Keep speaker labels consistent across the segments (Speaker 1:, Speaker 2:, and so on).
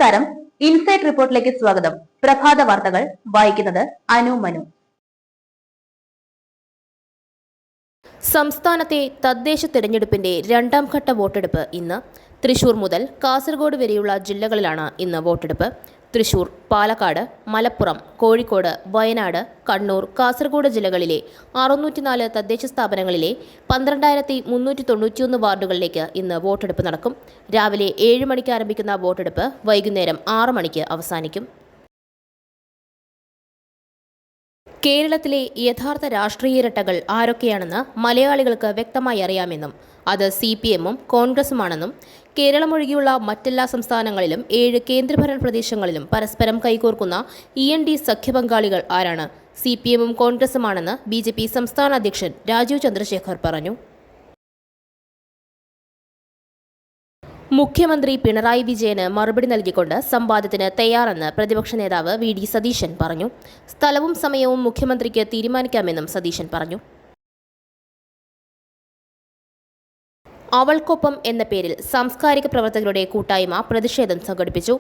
Speaker 1: നമസ്കാരം. ഇൻസൈറ്റ് റിപ്പോർട്ടിലേക്ക് സ്വാഗതം. പ്രഭാത വാർത്തകൾ വായിക്കുന്നത് അനു മനു.
Speaker 2: സംസ്ഥാനത്തെ തദ്ദേശ തെരഞ്ഞെടുപ്പിന്റെ രണ്ടാം ഘട്ട വോട്ടെടുപ്പ് ഇന്ന്. തൃശൂർ മുതൽ കാസർഗോഡ് വരെയുള്ള ജില്ലകളിലാണ് ഇന്ന് വോട്ടെടുപ്പ്. തൃശൂർ, പാലക്കാട്, മലപ്പുറം, കോഴിക്കോട്, വയനാട്, കണ്ണൂർ, കാസർഗോഡ് ജില്ലകളിലെ 604 തദ്ദേശ സ്ഥാപനങ്ങളിലെ 12,391 വാർഡുകളിലേക്ക് ഇന്ന് വോട്ടെടുപ്പ് നടക്കും. രാവിലെ 7 മണിക്ക് ആരംഭിക്കുന്ന വോട്ടെടുപ്പ് വൈകുന്നേരം 6 മണിക്ക് അവസാനിക്കും. കേരളത്തിലെ യഥാർത്ഥ രാഷ്ട്രീയ ഇരട്ടകൾ ആരൊക്കെയാണെന്ന് മലയാളികൾക്ക് വ്യക്തമായി അറിയാമെന്നും അത് CPM-ഉം കോൺഗ്രസുമാണെന്നും കേരളമൊഴികെയുള്ള മറ്റെല്ലാ സംസ്ഥാനങ്ങളിലും 7 കേന്ദ്രഭരണ പ്രദേശങ്ങളിലും പരസ്പരം കൈകോർക്കുന്ന END സഖ്യപങ്കാളികൾ ആരാണ്? CPM-ഉം കോൺഗ്രസുമാണെന്ന് BJP സംസ്ഥാന അധ്യക്ഷൻ രാജീവ് ചന്ദ്രശേഖർ പറഞ്ഞു. മുഖ്യമന്ത്രി പിണറായി വിജയന് മറുപടി നൽകിക്കൊണ്ട് സംവാദത്തിന് തയ്യാറെന്ന് പ്രതിപക്ഷ നേതാവ് VD സതീശൻ പറഞ്ഞു. സ്ഥലവും സമയവും മുഖ്യമന്ത്രിക്ക് തീരുമാനിക്കാമെന്നും സതീശൻ പറഞ്ഞു. അവൾക്കൊപ്പം എന്ന പേരിൽ സാംസ്കാരിക പ്രവർത്തകരുടെ കൂട്ടായ്മ പ്രതിഷേധം സംഘടിപ്പിച്ചു.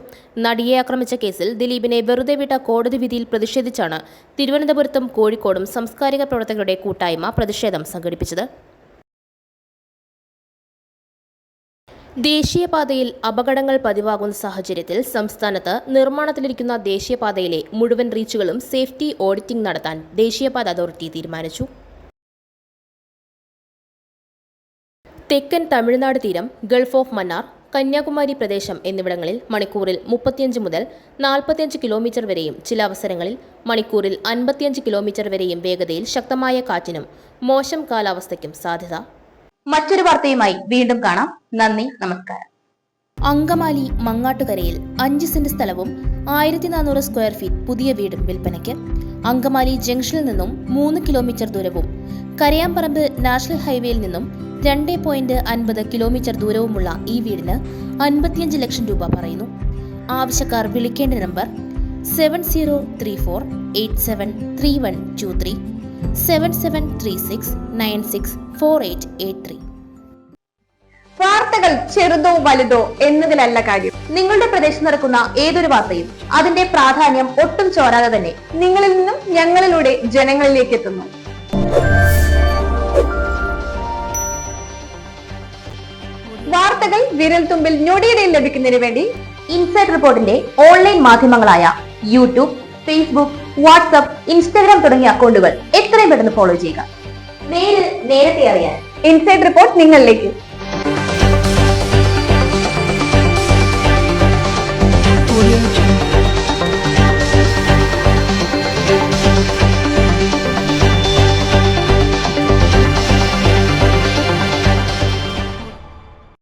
Speaker 2: നടിയെ ആക്രമിച്ച കേസിൽ ദിലീപിനെ വെറുതെ വിട്ട കോടതി വിധിയിൽ പ്രതിഷേധിച്ചാണ് തിരുവനന്തപുരത്തും കോഴിക്കോടും സാംസ്കാരിക പ്രവർത്തകരുടെ കൂട്ടായ്മ പ്രതിഷേധം സംഘടിപ്പിച്ചത്. ദേശീയപാതയിൽ അപകടങ്ങൾ പതിവാകുന്ന സാഹചര്യത്തിൽ സംസ്ഥാനത്ത് നിർമ്മാണത്തിലിരിക്കുന്ന ദേശീയപാതയിലെ മുഴുവൻ റീച്ചുകളും സേഫ്റ്റി ഓഡിറ്റിംഗ് നടത്താൻ ദേശീയപാത അതോറിറ്റി തീരുമാനിച്ചു. തെക്കൻ തമിഴ്നാട് തീരം, ഗൾഫ് ഓഫ് മന്നാർ, കന്യാകുമാരി പ്രദേശം എന്നിവിടങ്ങളിൽ മണിക്കൂറിൽ 35 മുതൽ 45 കിലോമീറ്റർ വരെയും ചില അവസരങ്ങളിൽ മണിക്കൂറിൽ 55 കിലോമീറ്റർ വരെയും വേഗതയിൽ ശക്തമായ കാറ്റിനും മോശം കാലാവസ്ഥയ്ക്കും സാധ്യത.
Speaker 1: മറ്റൊരു വാർത്തയുമായി വീണ്ടും കാണാം. നന്ദി, നമസ്കാരം.
Speaker 2: അങ്കമാലി മങ്ങാട്ടുകരയിൽ 5 സെന്റ് സ്ഥലവും 1400 സ്ക്വയർ ഫീറ്റ് പുതിയ വീടും വിൽപ്പനയ്ക്ക്. അങ്കമാലി ജംഗ്ഷനിൽ നിന്നും 3 കിലോമീറ്റർ ദൂരവും കരയാമ്പറമ്പ് നാഷണൽ ഹൈവേയിൽ നിന്നും 2.50 കിലോമീറ്റർ ദൂരവുമുള്ള ഈ വീടിന് 55 ലക്ഷം രൂപ പറയുന്നു. ആവശ്യക്കാർ വിളിക്കേണ്ട നമ്പർ 7034873123 7736964883.
Speaker 1: വാർത്തകൾ ചെറുതോ വലുതോ എന്നതിലല്ല കാര്യം. നിങ്ങളുടെ പ്രദേശത്ത് നടക്കുന്ന ഏതൊരു വാർത്തയും അതിന്റെ പ്രാധാന്യം ഒട്ടും ചോരാതെ തന്നെ നിങ്ങളിൽ നിന്നും ഞങ്ങളിലൂടെ ജനങ്ങളിലേക്ക് എത്തുന്നു. വാർത്തകൾ വിരൽ തുമ്പിൽ ഞൊടിയിടയിൽ ലഭിക്കുന്നതിന് വേണ്ടി ഇൻസൈറ്റ് റിപ്പോർട്ടിന്റെ ഓൺലൈൻ മാധ്യമങ്ങളായ യൂട്യൂബ്, ഫേസ്ബുക്ക്, വാട്സ്ആപ്പ്, ഇൻസ്റ്റാഗ്രാം തുടങ്ങിയ അക്കൗണ്ടുകൾ എത്രയും പെട്ടെന്ന് ഫോളോ ചെയ്യുക. നേരത്തെ അറിയാൻ ഇൻസൈറ്റ് റിപ്പോർട്ട് നിങ്ങളിലേക്ക്.